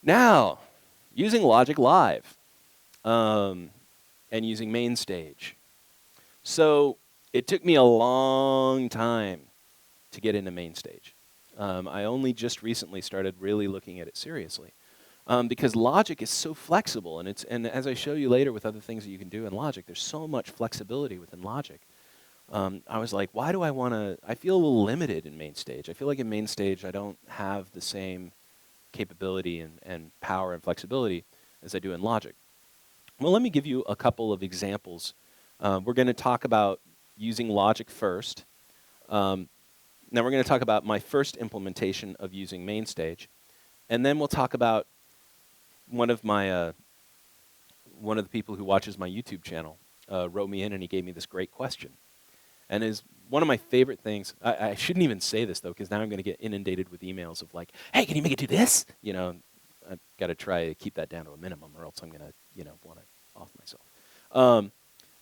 Now, using Logic Live and using MainStage. So it took me a long time to get into MainStage. I only just recently started really looking at it seriously. Because Logic is so flexible, and as I show you later with other things that you can do in Logic, there's so much flexibility within Logic. I was like, why do I want to? I feel a little limited in MainStage. I feel like in MainStage I don't have the same capability and power and flexibility as I do in Logic. Well, let me give you a couple of examples. We're going to talk about using Logic first. Now we're going to talk about my first implementation of using MainStage, and then we'll talk about one of the people who watches my YouTube channel wrote me in and he gave me this great question. And is one of my favorite things. I shouldn't even say this though, because now I'm going to get inundated with emails of like, "Hey, can you make it do this?" You know, I've got to try to keep that down to a minimum, or else I'm going to, want to off myself.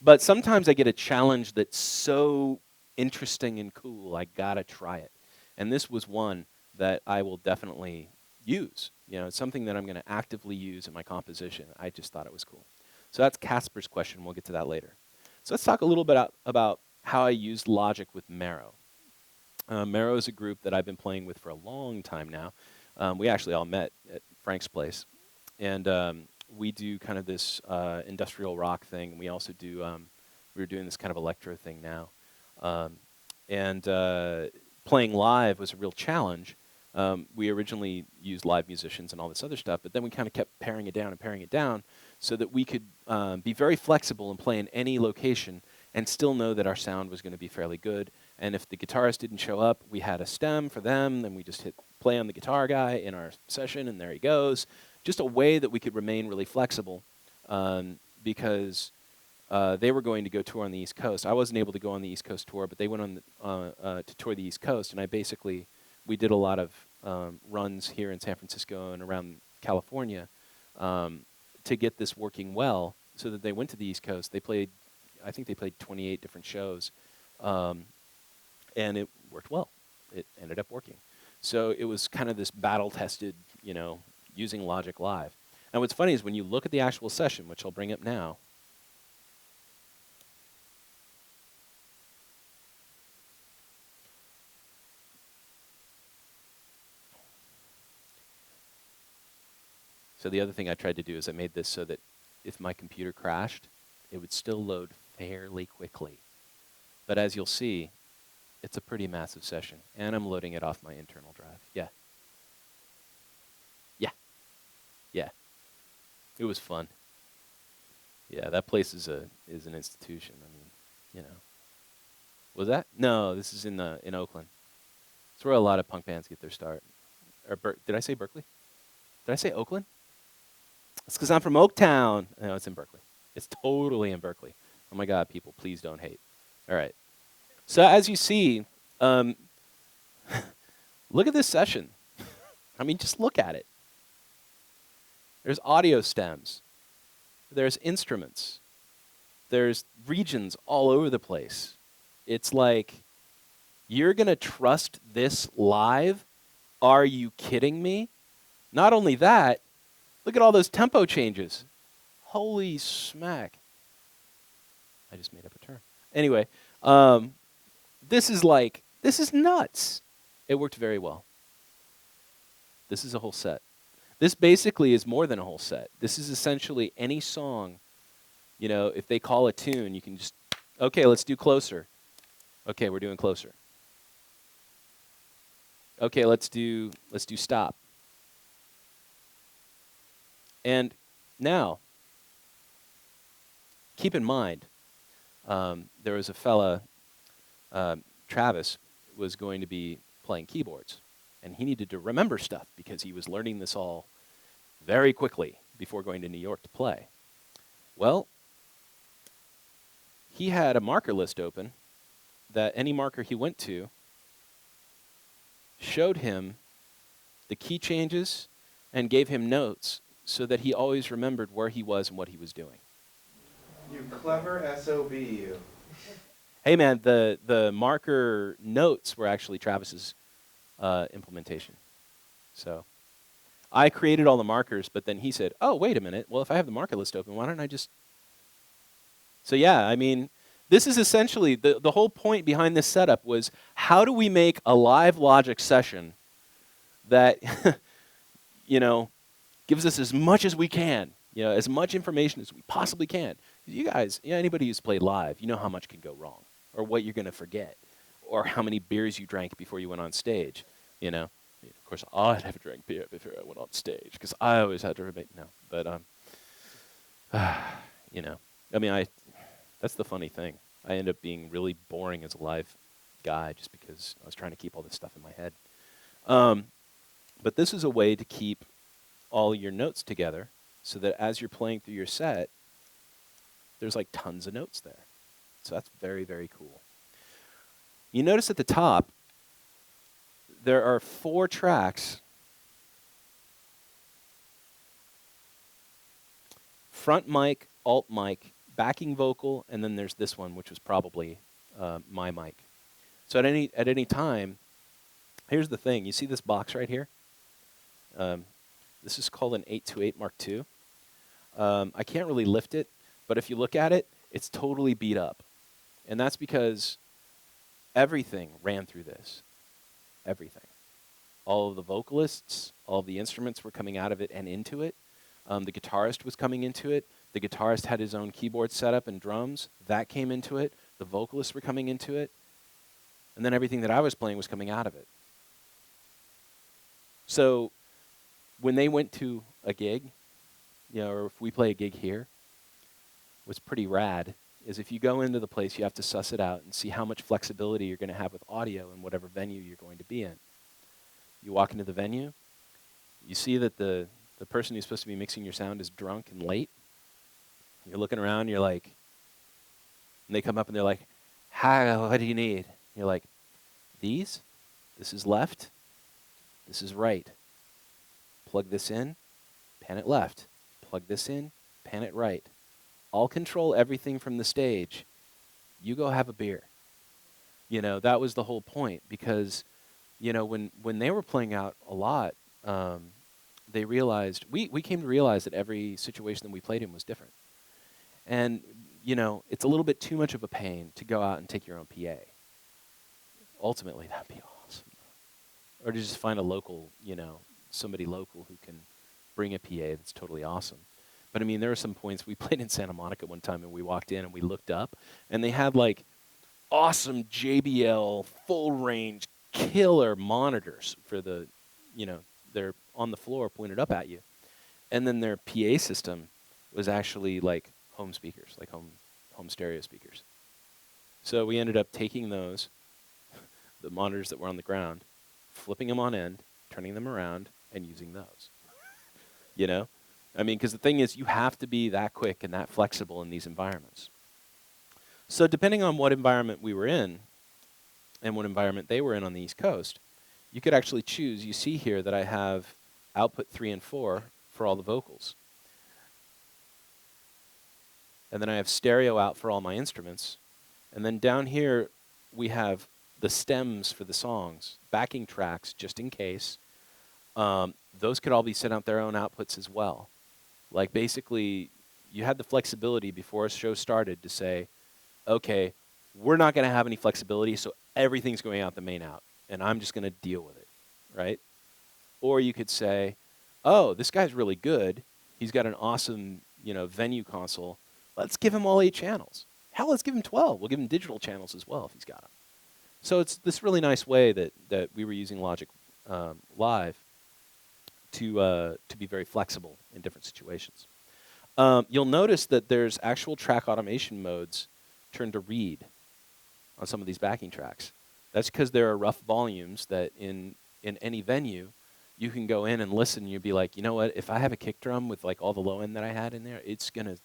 But sometimes I get a challenge that's so interesting and cool, I gotta try it. And this was one that I will definitely use. It's something that I'm going to actively use in my composition. I just thought it was cool. So that's Casper's question. We'll get to that later. So let's talk a little bit about how I used Logic with MARROW. MARROW is a group that I've been playing with for a long time now. We actually all met at Frank's place. And we do kind of this industrial rock thing. We also do, we're doing this kind of electro thing now. Playing live was a real challenge. We originally used live musicians and all this other stuff, but then we kind of kept paring it down so that we could be very flexible and play in any location and still know that our sound was going to be fairly good. And if the guitarist didn't show up, we had a stem for them, then we just hit play on the guitar guy in our session, and there he goes. Just a way that we could remain really flexible because they were going to go tour on the East Coast. I wasn't able to go on the East Coast tour, but they went on to tour the East Coast, and we did a lot of runs here in San Francisco and around California to get this working well, so that they went to the East Coast. I think they played 28 different shows, and it worked well. It ended up working. So it was kind of this battle-tested, using Logic Live. And what's funny is when you look at the actual session, which I'll bring up now, so the other thing I tried to do is I made this so that if my computer crashed, it would still load fairly quickly. But as you'll see, it's a pretty massive session, and I'm loading it off my internal drive. Yeah. It was fun. Yeah, that place is an institution. I mean, Was that? No, this is in Oakland. It's where a lot of punk bands get their start. Or did I say Berkeley? Did I say Oakland? It's because I'm from Oaktown. No, it's in Berkeley. It's totally in Berkeley. Oh my God, people, please don't hate. All right. So as you see, look at this session. I mean, just look at it. There's audio stems. There's instruments. There's regions all over the place. It's like, you're going to trust this live? Are you kidding me? Not only that, look at all those tempo changes. Holy smack. I just made up a term. Anyway, this is nuts. It worked very well. This is a whole set. This basically is more than a whole set. This is essentially any song, if they call a tune, you can just, okay, let's do Closer. Okay, we're doing Closer. Okay, let's do Stop. And now, keep in mind, there was a fella, Travis, was going to be playing keyboards. And he needed to remember stuff because he was learning this all very quickly before going to New York to play. Well, he had a marker list open that any marker he went to showed him the key changes and gave him notes so that he always remembered where he was and what he was doing. You clever SOB, you. Hey, man, the marker notes were actually Travis's implementation. So I created all the markers, but then he said, oh, wait a minute. Well, if I have the marker list open, why don't I just... So yeah, I mean, this is essentially, the whole point behind this setup was, how do we make a live Logic session that, you know, gives us as much as we can, you know, as much information as we possibly can. You guys, anybody who's played live, you know how much can go wrong, or what you're going to forget, or how many beers you drank before you went on stage, you know. Of course, I'd have drank beer before I went on stage, because I always had to remake, no. But, you know, I mean, that's the funny thing. I end up being really boring as a live guy just because I was trying to keep all this stuff in my head. But this is a way to keep all your notes together so that as you're playing through your set, there's like tons of notes there. So that's very, very cool. You notice at the top, there are 4 tracks. Front mic, alt mic, backing vocal, and then there's this one, which was probably my mic. So at any time, here's the thing. You see this box right here? This is called an 828 Mark II. I can't really lift it, but if you look at it, it's totally beat up. And that's because everything ran through this. Everything. All of the vocalists, all of the instruments were coming out of it and into it. The guitarist was coming into it. The guitarist had his own keyboard setup and drums. That came into it. The vocalists were coming into it. And then everything that I was playing was coming out of it. So when they went to a gig, you know, or if we play a gig here, what's pretty rad is if you go into the place, you have to suss it out and see how much flexibility you're going to have with audio in whatever venue you're going to be in. You walk into the venue, you see that the person who's supposed to be mixing your sound is drunk and late. You're looking around, you're like, and they come up and they're like, hi, what do you need? You're like, these? This is left. This is right. Plug this in, pan it left. Plug this in, pan it right. I'll control everything from the stage. You go have a beer. You know, that was the whole point because, you know, when they were playing out a lot, they realized, we came to realize that every situation that we played in was different. And, you know, it's a little bit too much of a pain to go out and take your own PA. Ultimately, that'd be awesome. Or to just find a local, you know, somebody local who can bring a PA that's totally awesome. But I mean, there were some points, we played in Santa Monica one time and we walked in and we looked up and they had like awesome JBL full range killer monitors for the, you know, they're on the floor pointed up at you. And then their PA system was actually like home speakers, like home stereo speakers. So we ended up taking those, the monitors that were on the ground, flipping them on end, turning them around, and using those. You know? I mean, because the thing is, you have to be that quick and that flexible in these environments. So depending on what environment we were in, and what environment they were in on the East Coast, you could actually choose. You see here that I have output 3 and 4 for all the vocals. And then I have stereo out for all my instruments. And then down here, we have the stems for the songs, backing tracks, just in case. Those could all be sent out their own outputs as well. Like basically, you had the flexibility before a show started to say, okay, we're not going to have any flexibility, so everything's going out the main out, and I'm just going to deal with it, right? Or you could say, oh, this guy's really good. He's got an awesome, you know, venue console. Let's give him all 8 channels. Hell, let's give him 12. We'll give him digital channels as well if he's got them. So it's this really nice way that we were using Logic Live to be very flexible in different situations. You'll notice that there's actual track automation modes turned to read on some of these backing tracks. That's because there are rough volumes that in any venue, you can go in and listen and you'll be like, you know what, if I have a kick drum with like all the low end that I had in there, it's gonna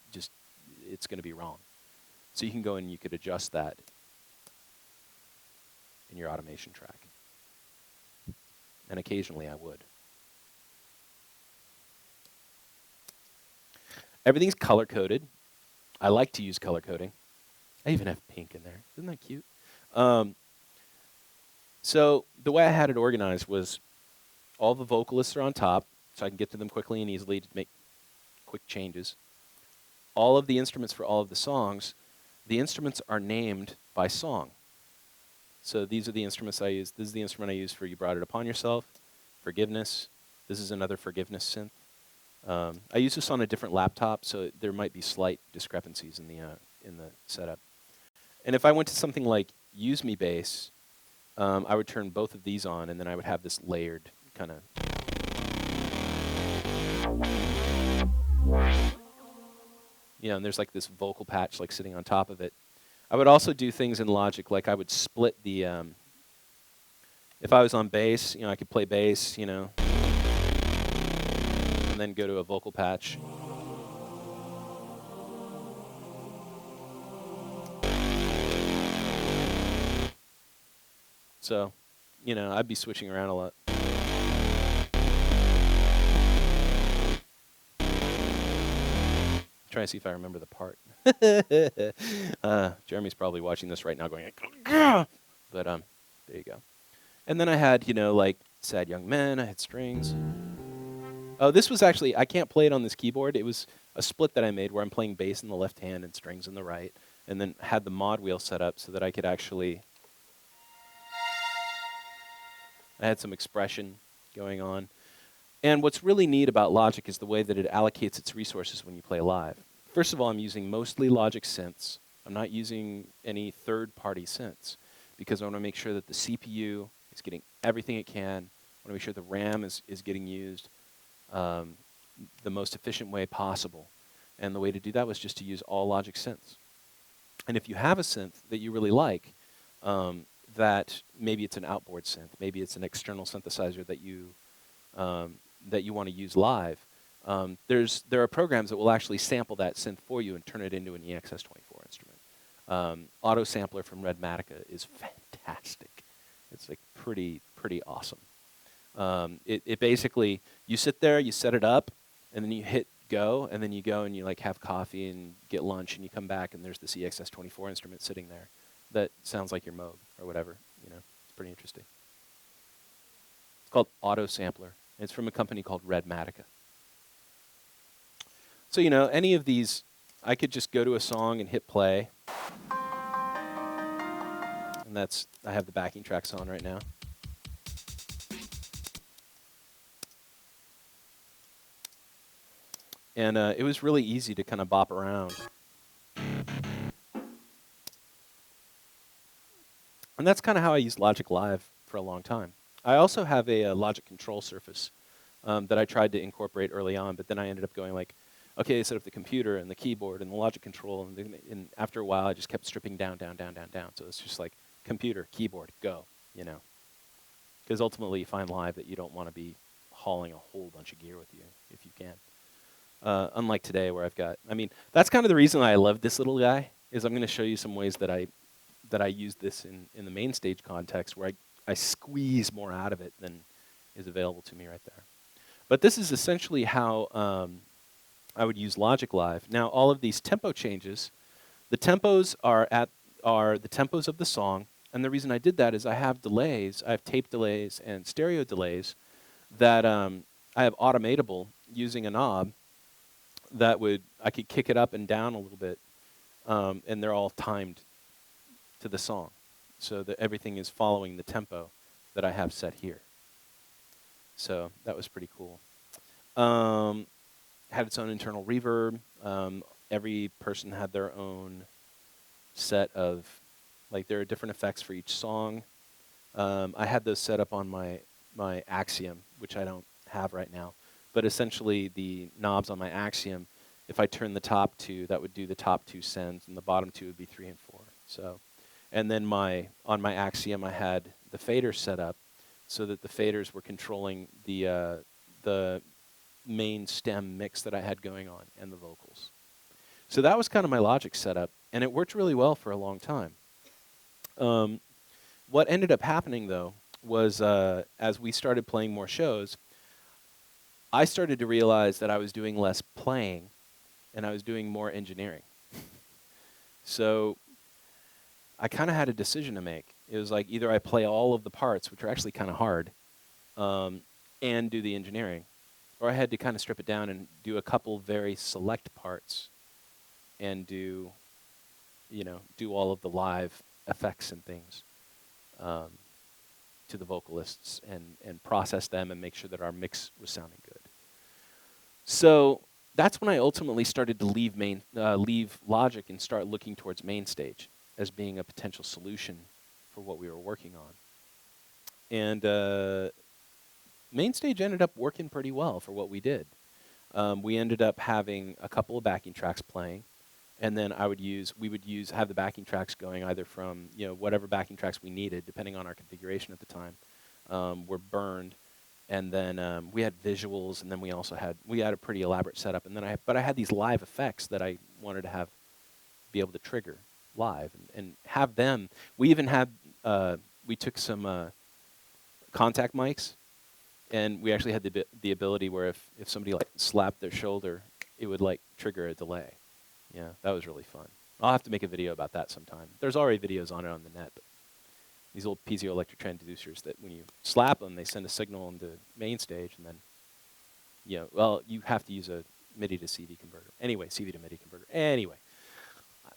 be wrong. So you can go in and you could adjust that in your automation track. And occasionally I would. Everything's color coded. I like to use color coding. I even have pink in there. Isn't that cute? Um, so the way I had it organized was all the vocalists are on top, so I can get to them quickly and easily to make quick changes. All of the instruments for all of the songs, the instruments are named by song. So these are the instruments I use. This is the instrument I use for You Brought It Upon Yourself, Forgiveness. This is another Forgiveness synth. I use this on a different laptop, so there might be slight discrepancies in the setup. And if I went to something like Use Me Bass, I would turn both of these on, and then I would have this layered kind of. And there's like this vocal patch like sitting on top of it. I would also do things in Logic, like I would split the. If I was on bass, I could play bass, and then go to a vocal patch. So, I'd be switching around a lot. Trying to see if I remember the part. Jeremy's probably watching this right now going, Gah! But there you go. And then I had, like Sad Young Men, I had strings. Oh, this was actually, I can't play it on this keyboard. It was a split that I made where I'm playing bass in the left hand and strings in the right, and then had the mod wheel set up so that I could actually, I had some expression going on. And what's really neat about Logic is the way that it allocates its resources when you play live. First of all, I'm using mostly Logic synths. I'm not using any third-party synths because I want to make sure that the CPU is getting everything it can. I want to make sure the RAM is getting used the most efficient way possible. And the way to do that was just to use all Logic synths. And if you have a synth that you really like, that maybe it's an outboard synth, maybe it's an external synthesizer that you want to use live, there are programs that will actually sample that synth for you and turn it into an EXS24 instrument. Auto Sampler from Redmatica is fantastic. It's like pretty awesome. It basically, you sit there, you set it up, and then you hit go, and then you go and you like have coffee and get lunch, and you come back and there's this EXS24 instrument sitting there that sounds like your Moog or whatever. It's pretty interesting. It's called Auto Sampler. It's from a company called Redmatica. So, any of these, I could just go to a song and hit play. And I have the backing tracks on right now. And it was really easy to kind of bop around. And that's kind of how I used Logic Live for a long time. I also have a Logic control surface that I tried to incorporate early on, but then I ended up going like, okay, I set up the computer and the keyboard and the Logic control, and after a while I just kept stripping down. So it's just like computer, keyboard, go, Because ultimately you find live that you don't want to be hauling a whole bunch of gear with you if you can. Unlike today where that's kind of the reason I love this little guy, is I'm going to show you some ways that I use this in the main stage context where I squeeze more out of it than is available to me right there. But this is essentially how I would use Logic Live. Now, all of these tempo changes, the tempos are the tempos of the song, and the reason I did that is I have delays, I have tape delays and stereo delays that I have automatable using a knob that I could kick it up and down a little bit, and they're all timed to the song, so that everything is following the tempo that I have set here. So that was pretty cool. Had its own internal reverb. Every person had their own set of, there are different effects for each song. I had those set up on my Axiom, which I don't have right now. But essentially, the knobs on my Axiom, if I turn the top two, that would do the top two sends, and the bottom two would be 3 and 4. So, and then on my Axiom, I had the faders set up so that the faders were controlling the main stem mix that I had going on and the vocals. So that was kind of my Logic setup, and it worked really well for a long time. What ended up happening, though, was as we started playing more shows, I started to realize that I was doing less playing and I was doing more engineering. So I kind of had a decision to make. It was like either I play all of the parts, which are actually kind of hard, and do the engineering, or I had to kind of strip it down and do a couple very select parts and do, do all of the live effects and things to the vocalists and process them and make sure that our mix was sounding good. So that's when I ultimately started to leave Logic and start looking towards MainStage as being a potential solution for what we were working on. And MainStage ended up working pretty well for what we did. We ended up having a couple of backing tracks playing, and then we would have the backing tracks going either from whatever backing tracks we needed, depending on our configuration at the time, were burned, and then we had visuals, and then we had a pretty elaborate setup, and then I had these live effects that I wanted to be able to trigger live and have them. We even had we took some contact mics. And we actually had the ability where if somebody like slapped their shoulder, it would like trigger a delay. Yeah, that was really fun. I'll have to make a video about that sometime. There's already videos on it on the net. But these old piezoelectric transducers that when you slap them, they send a signal into MainStage, and then, you have to use a MIDI to CV converter. Anyway, CV to MIDI converter. Anyway,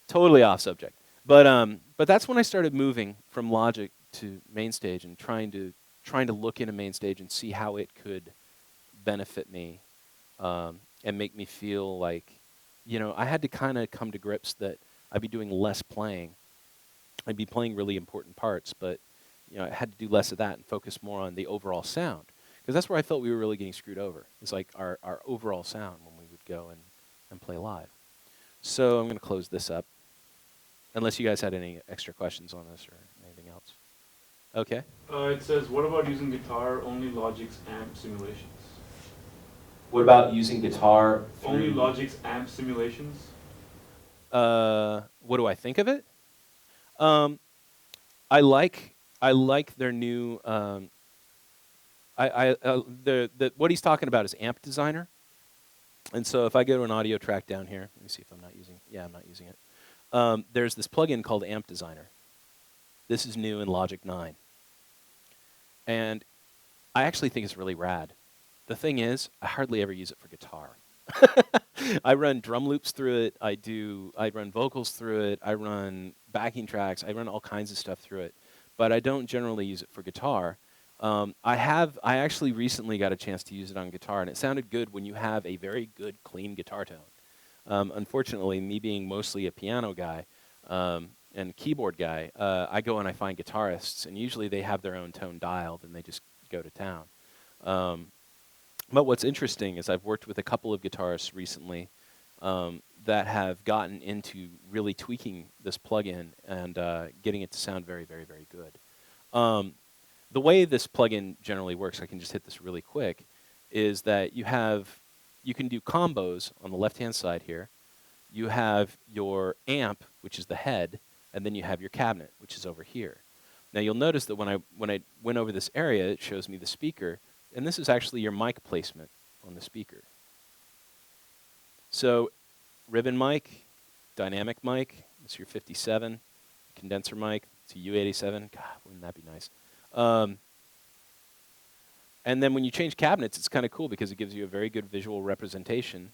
totally off subject. But that's when I started moving from Logic to MainStage and trying to look into MainStage and see how it could benefit me and make me feel like, I had to kind of come to grips that I'd be doing less playing. I'd be playing really important parts, but I had to do less of that and focus more on the overall sound. Because that's where I felt we were really getting screwed over. It's like our overall sound when we would go and play live. So I'm going to close this up, unless you guys had any extra questions on this or anything else. Okay. It says, what about using guitar only Logic's amp simulations? What about using guitar only Logic's amp simulations? What do I think of it? I like their new. What he's talking about is Amp Designer. And so if I go to an audio track down here, let me see if I'm not using. Yeah, I'm not using it. There's this plugin called Amp Designer. This is new in Logic 9. And I actually think it's really rad. The thing is, I hardly ever use it for guitar. I run drum loops through it. I run vocals through it. I run backing tracks. I run all kinds of stuff through it. But I don't generally use it for guitar. I actually recently got a chance to use it on guitar, and it sounded good when you have a very good, clean guitar tone. Unfortunately, me being mostly a piano guy, and keyboard guy, I go and I find guitarists, and usually they have their own tone dialed, and they just go to town. But what's interesting is I've worked with a couple of guitarists recently that have gotten into really tweaking this plugin and getting it to sound very, very, very good. The way this plugin generally works, I can just hit this really quick, is that you can do combos on the left-hand side here. You have your amp, which is the head, and then you have your cabinet, which is over here. Now you'll notice that when I went over this area, it shows me the speaker, and this is actually your mic placement on the speaker. So ribbon mic, dynamic mic, it's your 57, condenser mic, it's a U87. God, wouldn't that be nice? And then when you change cabinets, it's kind of cool because it gives you a very good visual representation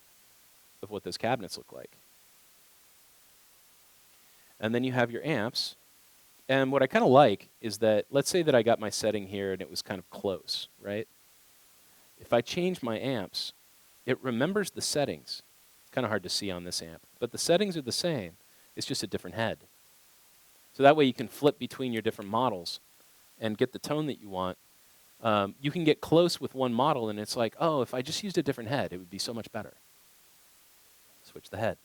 of what those cabinets look like. And then you have your amps. And what I kind of like is that, let's say that I got my setting here and it was kind of close, right? If I change my amps, it remembers the settings. It's kind of hard to see on this amp, but the settings are the same. It's just a different head. So that way you can flip between your different models and get the tone that you want. You can get close with one model and it's like, oh, if I just used a different head, it would be so much better. Switch the head.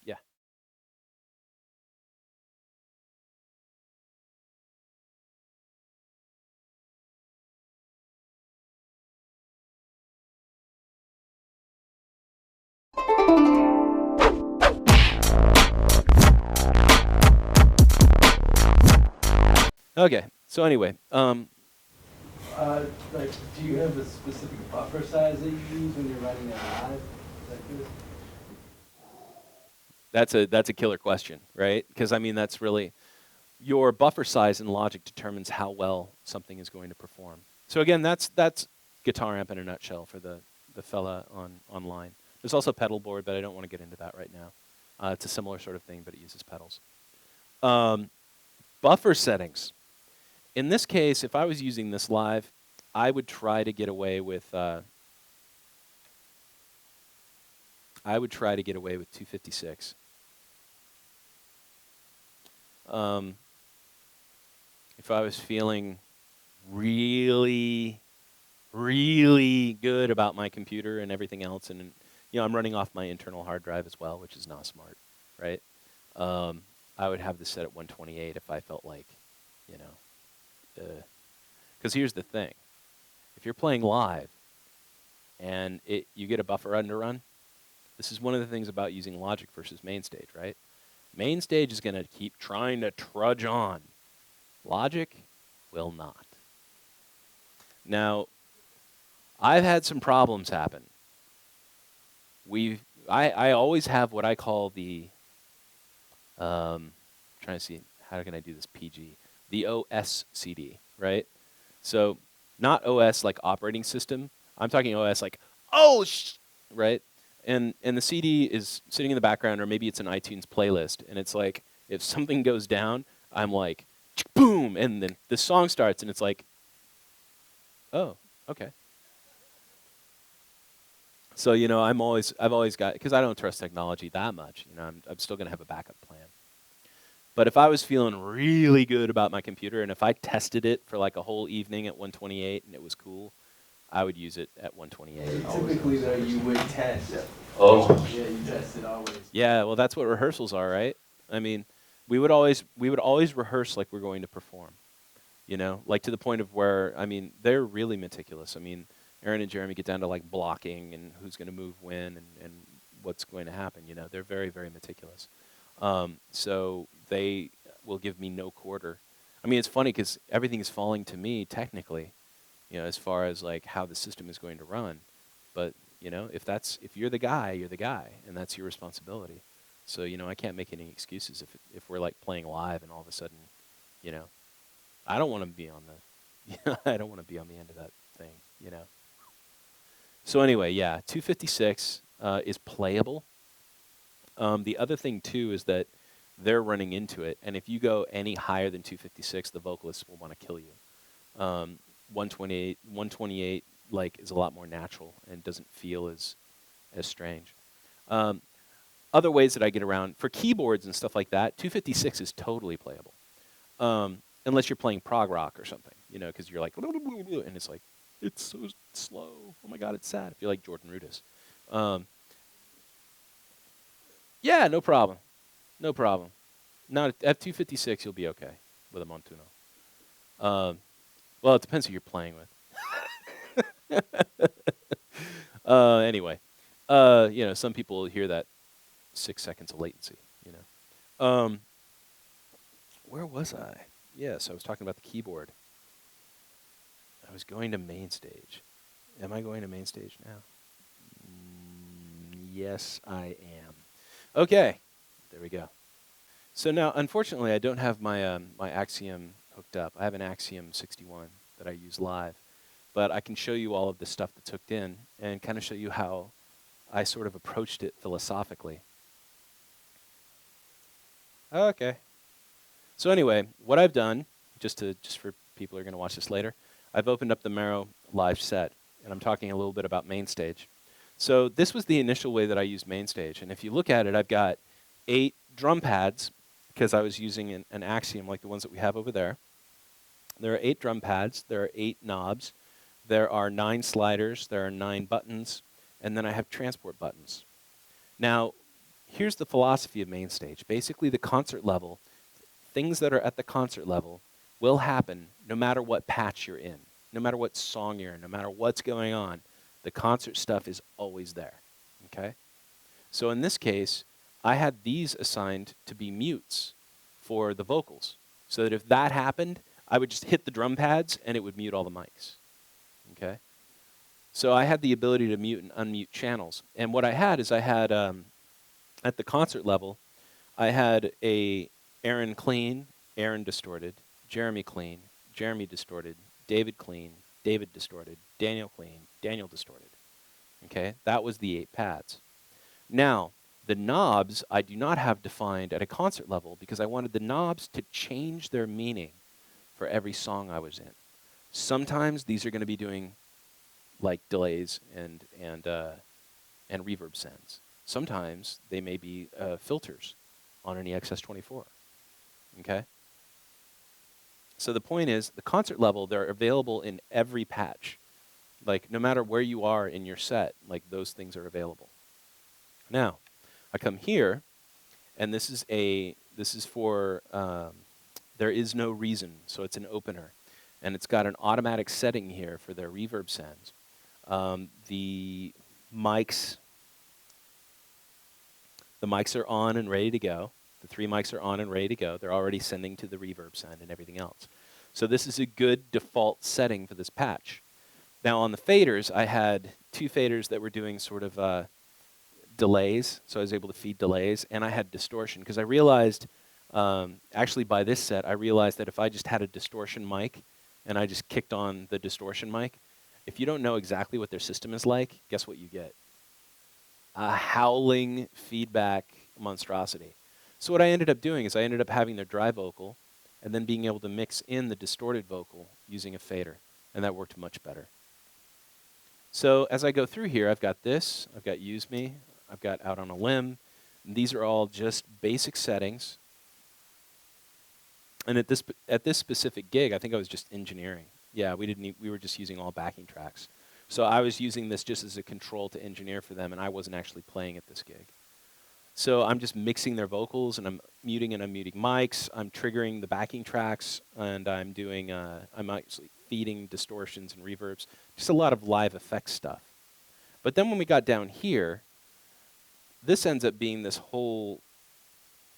Yeah. Okay, so anyway, like, do you have a specific buffer size that you use when you're running that live? that's a killer question, right? Because I mean, that's really, your buffer size in Logic determines how well something is going to perform. So again, that's guitar amp in a nutshell for the fella online. There's also pedal board, but I don't want to get into that right now. It's a similar sort of thing, but it uses pedals. Buffer settings. In this case, if I was using this live, I would try to get away with 256. If I was feeling really, really good about my computer and everything else, and I'm running off my internal hard drive as well, which is not smart, right? I would have this set at 128 if I felt like, because here's the thing: if you're playing live and you get a buffer underrun, this is one of the things about using Logic versus MainStage, right? MainStage is going to keep trying to trudge on. Logic will not. Now, I've had some problems happen. I always have what I call the, trying to see, how can I do this PG? The OS CD, right? So, not OS like operating system. I'm talking OS like, right? And the CD is sitting in the background, or maybe it's an iTunes playlist, and it's like, if something goes down, I'm like, boom, and then the song starts, and it's like, oh, okay. So I've always got, because I don't trust technology that much. I'm still going to have a backup plan. But if I was feeling really good about my computer, and if I tested it for like a whole evening at 128 and it was cool, I would use it at 128. Typically, though, you would test. Yeah. Oh. Yeah, you test it always. Yeah, well, that's what rehearsals are, right? I mean, we would always rehearse like we're going to perform. Like to the point of where, I mean, they're really meticulous. I mean, Aaron and Jeremy get down to like blocking and who's going to move when and what's going to happen. They're very, very meticulous. So they will give me no quarter. I mean, it's funny because everything is falling to me technically, as far as like how the system is going to run. But if you're the guy, you're the guy, and that's your responsibility. So I can't make any excuses if we're like playing live and all of a sudden, I don't want to be on the, I don't want to be on the end of that thing, So anyway, yeah, 256 is playable. The other thing too is that they're running into it, and if you go any higher than 256, the vocalists will want to kill you. 128 like is a lot more natural and doesn't feel as strange. Other ways that I get around for keyboards and stuff like that, 256 is totally playable. Unless you're playing prog rock or something, because you're like, and it's like, it's so slow. Oh my God, it's sad. If you're like Jordan Rudess. Yeah, no problem. No problem. Not at 256, you'll be okay with a Montuno. Well, it depends who you're playing with. Anyway, some people will hear that 6 seconds of latency, Where was I? Yes, I was talking about the keyboard. I was going to MainStage. Am I going to MainStage now? Yes, I am. Okay, there we go. So now, unfortunately, I don't have my my Axiom hooked up. I have an Axiom 61 that I use live, but I can show you all of the stuff that's hooked in and kind of show you how I sort of approached it philosophically. Okay. So anyway, what I've done, just for people who are going to watch this later, I've opened up the MARROW live set, and I'm talking a little bit about MainStage. So this was the initial way that I used MainStage, and if you look at it, I've got 8 drum pads, because I was using an Axiom like the ones that we have over there. There are 8 drum pads, there are 8 knobs, there are 9 sliders, there are 9 buttons, and then I have transport buttons. Now, here's the philosophy of MainStage. Basically, the concert level, things that are at the concert level will happen no matter what patch you're in, no matter what song you're in, no matter what's going on. The concert stuff is always there, okay? So in this case, I had these assigned to be mutes for the vocals, so that if that happened, I would just hit the drum pads and it would mute all the mics, okay? So I had the ability to mute and unmute channels. And what I had is at the concert level, I had a Aaron clean, Aaron distorted, Jeremy clean, Jeremy distorted, David clean, David distorted, Daniel clean, Daniel distorted. Okay, that was the 8 pads. Now, the knobs I do not have defined at a concert level because I wanted the knobs to change their meaning for every song I was in. Sometimes these are going to be doing like delays and reverb sends. Sometimes they may be filters on an EXS24. Okay? So the point is, the concert level, they're available in every patch. Like, no matter where you are in your set, like, those things are available. Now, I come here, and this is for, there is no reason, so it's an opener. And it's got an automatic setting here for their reverb sends. The mics are on and ready to go. The 3 mics are on and ready to go. They're already sending to the reverb send and everything else. So this is a good default setting for this patch. Now on the faders, I had 2 faders that were doing sort of delays, so I was able to feed delays, and I had distortion, because I realized, actually by this set, I realized that if I just had a distortion mic, and I just kicked on the distortion mic, if you don't know exactly what their system is like, guess what you get? A howling feedback monstrosity. So what I ended up doing is I ended up having their dry vocal and then being able to mix in the distorted vocal using a fader, and that worked much better. So as I go through here, I've got this, I've got Use Me, I've got Out on a Limb. And these are all just basic settings. And at this specific gig, I think I was just engineering. Yeah, we were just using all backing tracks. So I was using this just as a control to engineer for them, and I wasn't actually playing at this gig. So I'm just mixing their vocals, and I'm muting and unmuting mics. I'm triggering the backing tracks, and I'm actually feeding distortions and reverbs. Just a lot of live effects stuff. But then when we got down here, this ends up being this whole...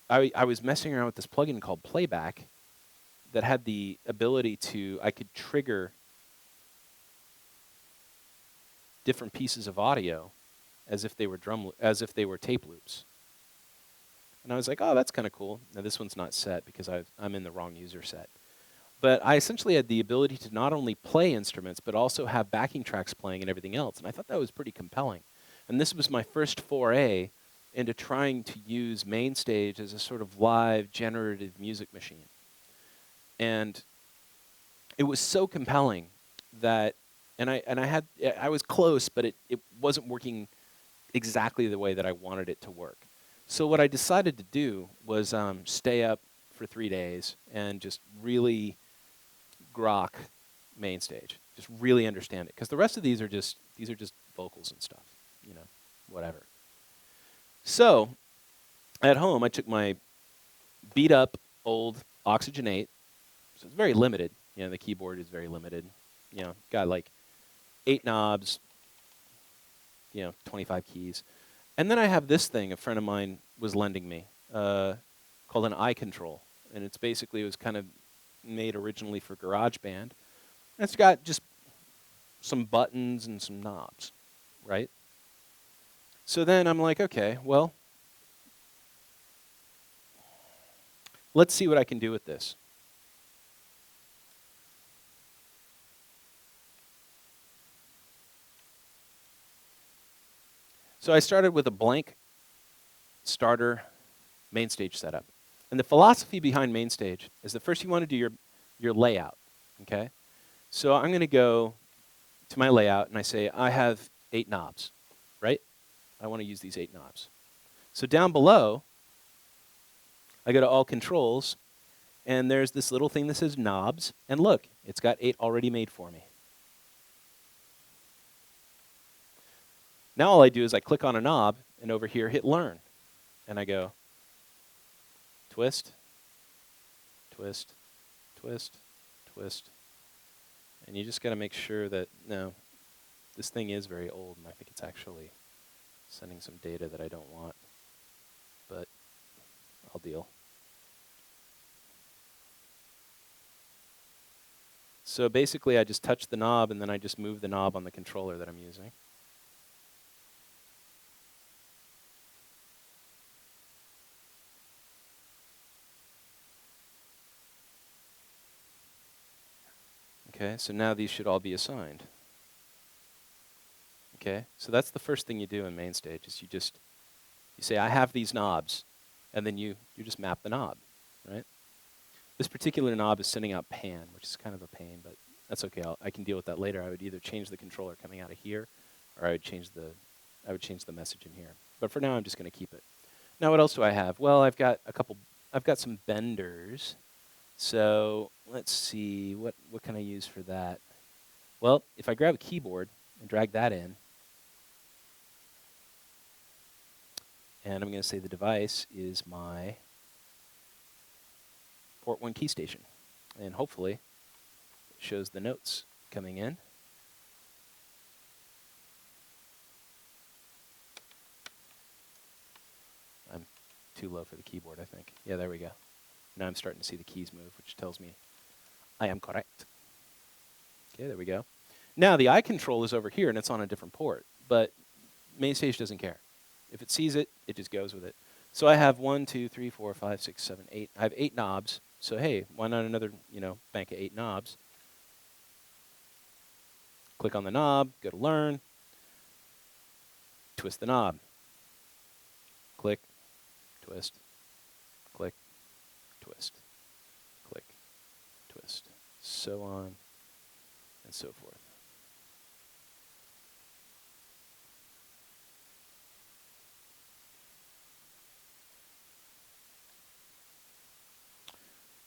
I was messing around with this plugin called Playback that had the ability to... I could trigger different pieces of audio as if they were tape loops. And I was like, oh, that's kind of cool. Now this one's not set because I'm in the wrong user set. But I essentially had the ability to not only play instruments, but also have backing tracks playing and everything else. And I thought that was pretty compelling. And this was my first foray into trying to use MainStage as a sort of live generative music machine. And it was so compelling that, I was close, but it wasn't working exactly the way that I wanted it to work. So what I decided to do was stay up for 3 days and just really grok MainStage, just really understand it, because the rest of these are just vocals and stuff, you know, whatever. So at home, I took my beat up old Oxygen 8, so it's very limited. You know, the keyboard is very limited. You know, got like 8 knobs, you know, 25 keys. And then I have this thing a friend of mine was lending me called an iControl. And it's basically, it was kind of made originally for GarageBand. And it's got just some buttons and some knobs, right? So then I'm like, okay, well, let's see what I can do with this. So I started with a blank starter MainStage setup. And the philosophy behind MainStage is that first you want to do your layout, okay? So I'm going to go to my layout and I say, I have 8 knobs, right? I want to use these 8 knobs. So down below, I go to All Controls, and there's this little thing that says Knobs, and look, it's got 8 already made for me. Now all I do is I click on a knob, and over here hit Learn. And I go twist, twist, twist, twist. And you just got to make sure that, no, this thing is very old, and I think it's actually sending some data that I don't want. But I'll deal. So basically, I just touch the knob, and then I just move the knob on the controller that I'm using. Okay, so now these should all be assigned. Okay, so that's the first thing you do in main stage is you say, I have these knobs, and then you just map the knob, right? This particular knob is sending out pan, which is kind of a pain, but that's okay. I can deal with that later. I would either change the controller coming out of here, or I would change the message in here. But for now, I'm just going to keep it. Now, what else do I have? Well, I've got some benders. So let's see, what can I use for that? Well, if I grab a keyboard and drag that in, and I'm going to say the device is my port 1 key station. And hopefully, it shows the notes coming in. I'm too low for the keyboard, I think. Yeah, there we go. Now I'm starting to see the keys move, which tells me I am correct. Okay, there we go. Now the eye control is over here, and it's on a different port. But main stage doesn't care. If it sees it, it just goes with it. So I have 1, 2, 3, 4, 5, 6, 7, 8. I have 8 knobs. So hey, why not another, bank of 8 knobs? Click on the knob, go to Learn, twist the knob. Click, twist, click, twist, click, twist, so on and so forth.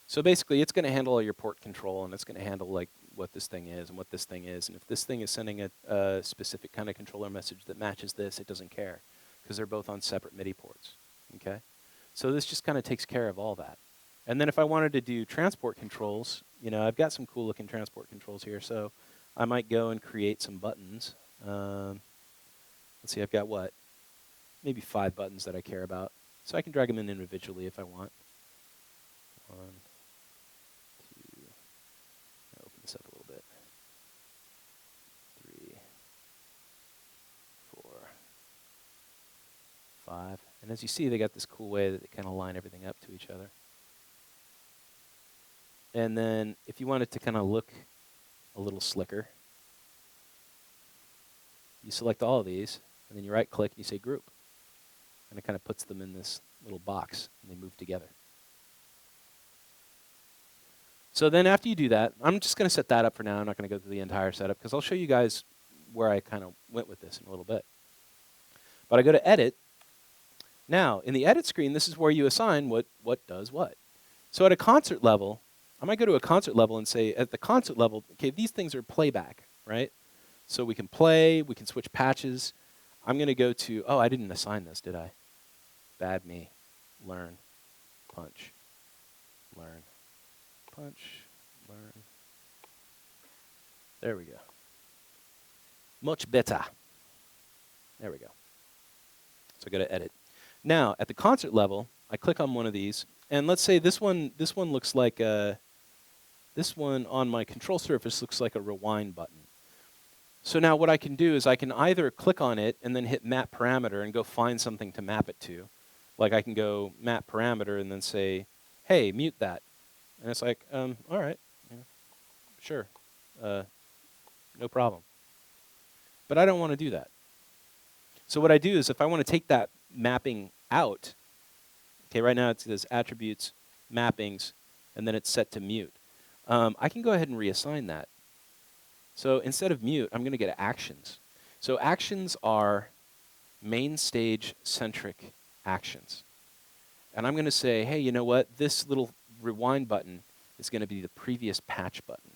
So basically, it's going to handle all your port control, and it's going to handle like what this thing is and what this thing is. And if this thing is sending a specific kind of controller message that matches this, it doesn't care because they're both on separate MIDI ports. Okay, so this just kind of takes care of all that. And then if I wanted to do transport controls, I've got some cool looking transport controls here. So I might go and create some buttons. Let's see, I've got what? Maybe 5 buttons that I care about. So I can drag them in individually if I want. 1, 2, I'll open this up a little bit. 3, 4, 5. And as you see, they got this cool way that they kind of line everything up to each other. And then if you want it to kind of look a little slicker, you select all of these, and then you right-click and you say Group. And it kind of puts them in this little box, and they move together. So then after you do that, I'm just going to set that up for now. I'm not going to go through the entire setup, because I'll show you guys where I kind of went with this in a little bit. But I go to Edit. Now, in the Edit screen, this is where you assign what does what. So at a concert level, I might go to a concert level and say, at the concert level, okay, these things are playback, right? So we can play, we can switch patches. I'm going to go to, I didn't assign this, did I? Bad me. Learn, punch, learn, punch, learn. There we go. Much better. There we go. So I go to Edit. Now, at the concert level, I click on one of these, and let's say this one looks like this one on my control surface looks like a rewind button. So now what I can do is I can either click on it and then hit map parameter and go find something to map it to. Like I can go map parameter and then say, hey, mute that. And it's like, all right, sure, no problem. But I don't want to do that. So what I do is if I want to take that mapping out, okay, right now it says attributes, mappings, and then it's set to mute. I can go ahead and reassign that. So instead of mute, I'm going to get actions. So actions are main stage centric actions. And I'm going to say, hey, you know what? This little rewind button is going to be the previous patch button.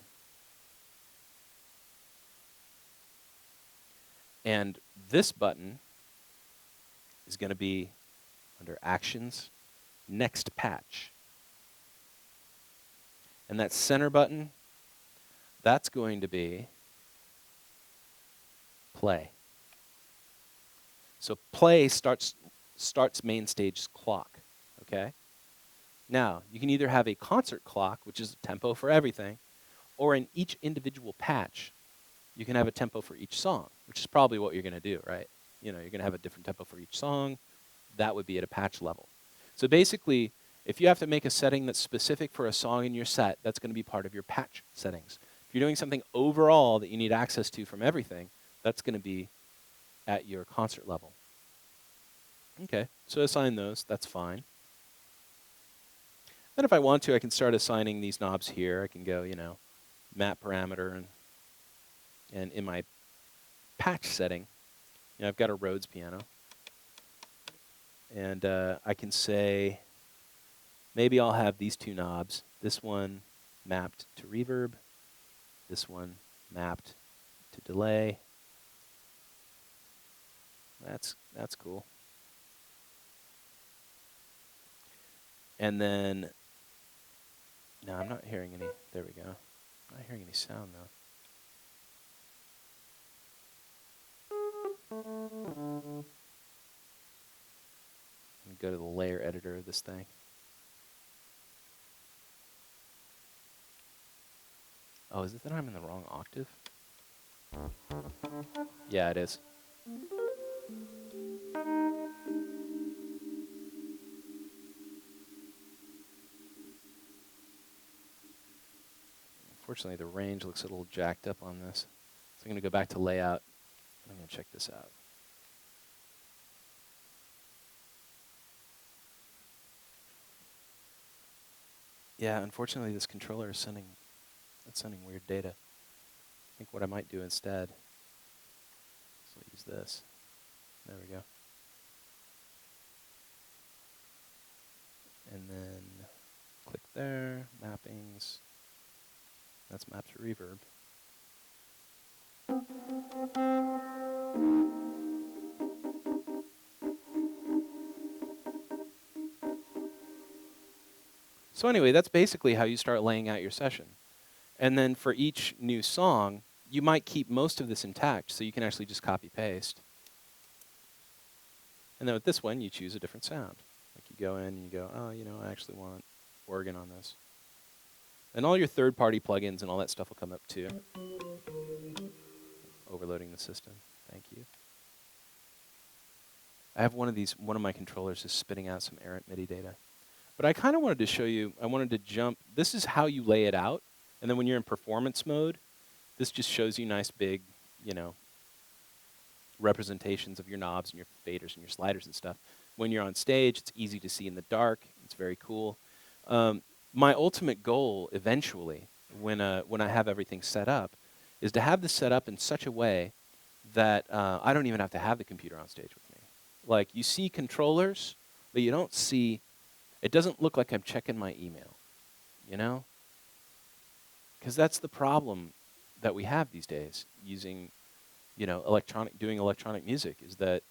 And this button is going to be under actions, next patch. And that center button, that's going to be play. So play starts main stage's clock, okay? Now, you can either have a concert clock, which is a tempo for everything, or in each individual patch, you can have a tempo for each song, which is probably what you're going to do, right? You're going to have a different tempo for each song. That would be at a patch level. So basically, if you have to make a setting that's specific for a song in your set, that's going to be part of your patch settings. If you're doing something overall that you need access to from everything, that's going to be at your concert level. Okay, so assign those. That's fine. Then if I want to, I can start assigning these knobs here. I can go, map parameter, and in my patch setting, I've got a Rhodes piano. And I can say, maybe I'll have these two knobs. This one mapped to reverb. This one mapped to delay. That's cool. And then, no, I'm not hearing any. There we go. I'm not hearing any sound though. Let me go to the layer editor of this thing. Oh, is it that I'm in the wrong octave? Yeah, it is. Unfortunately, the range looks a little jacked up on this. So I'm going to go back to layout. I'm going to check this out. Yeah, unfortunately, this controller is sending weird data. I think what I might do instead is I'll use this. There we go. And then click there, mappings. That's mapped to reverb. So anyway, that's basically how you start laying out your session. And then for each new song, you might keep most of this intact, so you can actually just copy-paste. And then with this one, you choose a different sound. Like you go in and you go, oh, I actually want organ on this. And all your third-party plugins and all that stuff will come up too. Overloading the system. Thank you. I have one of my controllers is spitting out some errant MIDI data. But I kind of wanted to show you, I wanted to jump, this is how you lay it out. And then when you're in performance mode, this just shows you nice big, representations of your knobs and your faders and your sliders and stuff. When you're on stage, it's easy to see in the dark. It's very cool. My ultimate goal eventually, when I have everything set up, is to have this set up in such a way that I don't even have to have the computer on stage with me. Like, you see controllers, but you don't see, it doesn't look like I'm checking my email, Because that's the problem that we have these days using, doing electronic music, is that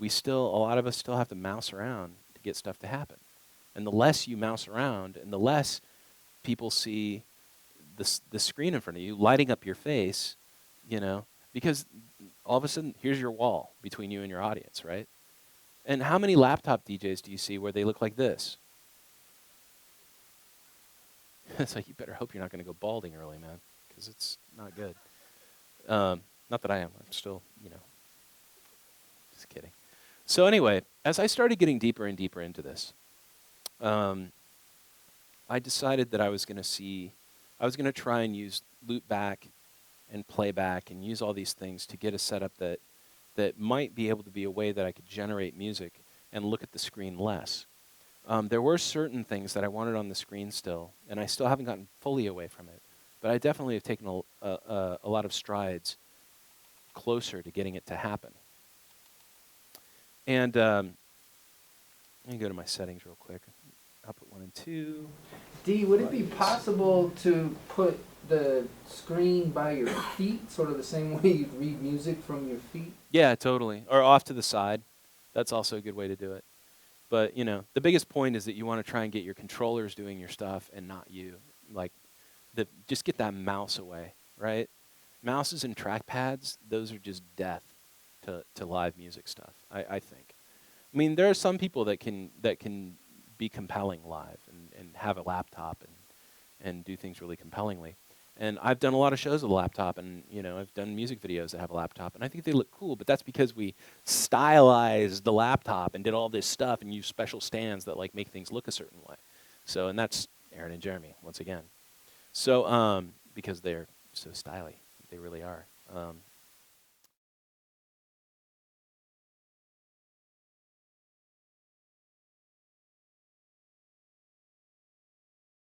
a lot of us still have to mouse around to get stuff to happen. And the less you mouse around and the less people see the screen in front of you lighting up your face, because all of a sudden, here's your wall between you and your audience, right? And how many laptop DJs do you see where they look like this? It's like, you better hope you're not going to go balding early, man, because it's not good. Not that I am. I'm still, just kidding. So anyway, as I started getting deeper and deeper into this, I decided that I was going to try and use loop back and playback and use all these things to get a setup that might be able to be a way that I could generate music and look at the screen less. There were certain things that I wanted on the screen still, and I still haven't gotten fully away from it. But I definitely have taken a lot of strides closer to getting it to happen. And let me go to my settings real quick. Output 1 and 2. D, would it be possible to put the screen by your feet, sort of the same way you'd read music from your feet? Yeah, totally. Or off to the side. That's also a good way to do it. But, the biggest point is that you want to try and get your controllers doing your stuff and not you. Like, just get that mouse away, right? Mouses and trackpads, those are just death to live music stuff, I think. I mean, there are some people that can be compelling live and have a laptop and do things really compellingly. And I've done a lot of shows with a laptop, and I've done music videos that have a laptop, and I think they look cool, but that's because we stylized the laptop and did all this stuff and used special stands that make things look a certain way. So, and that's Aaron and Jeremy, once again. So, because they're so stylish. They really are.